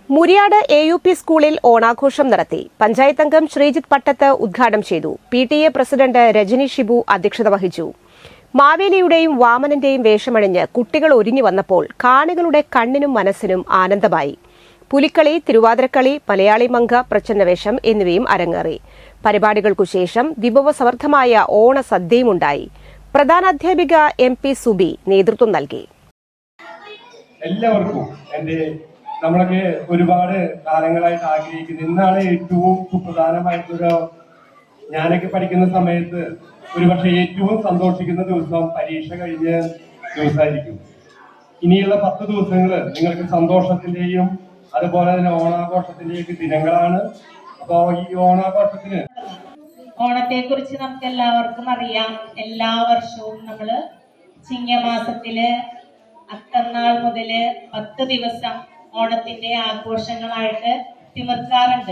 Muriyad AUP സ്കൂളിൽ ഓണാഘോഷം നടത്തി. പഞ്ചായത്ത് അംഗം ശ്രീജിത്ത് പട്ടത്ത് ഉദ്ഘാടനം ചെയ്തു. PTA പ്രസിഡന്റ് രജനി ഷിബു അധ്യക്ഷത വഹിച്ചു. മാവേലിയുടെയും വാമനന്റെയും വേഷമണിഞ്ഞ് കുട്ടികൾ ഒരുങ്ങി വന്നപ്പോൾ കാണികളുടെ കണ്ണിനും മനസ്സിനും ആനന്ദമായി. പുലിക്കളി, തിരുവാതിരക്കളി, മലയാളി മങ്ക, പ്രച്ഛന്നവേഷം എന്നിവയും അരങ്ങേറി. പരിപാടികൾക്കു ശേഷം വിഭവസമൃദ്ധമായ ഓണസദ്യയുമുണ്ടായി. പ്രധാനാധ്യാപിക MP സുബി നേതൃത്വം നൽകി. എല്ലാവർക്കും നമ്മളൊക്കെ ഒരുപാട് കാലങ്ങളായിട്ട് ആഗ്രഹിക്കുന്നത് ഇന്നാണ് ഏറ്റവും സുപ്രധാനമായിട്ടൊരു ഞാനൊക്കെ പഠിക്കുന്ന സമയത്ത് ഒരുപക്ഷെ ഏറ്റവും സന്തോഷിക്കുന്ന ദിവസം പരീക്ഷ കഴിഞ്ഞ ദിവസമായിരിക്കും. ഇനിയുള്ള 10 ദിവസങ്ങൾ നിങ്ങൾക്ക് സന്തോഷത്തിന്റെയും അതുപോലെ തന്നെ ഓണാഘോഷത്തിന്റെയും ദിനങ്ങളാണ്. അപ്പോ ഈ ഓണാഘോഷത്തിന് ഓണത്തെ കുറിച്ച് നമുക്ക് എല്ലാവർക്കും അറിയാം. എല്ലാ വർഷവും നമ്മള് ചിങ്ങമാസത്തില് അത്തന്നാൾ മുതല് 10 ദിവസം ഓണത്തിന്റെ ആഘോഷങ്ങളായിട്ട് തിമിർക്കാറുണ്ട്.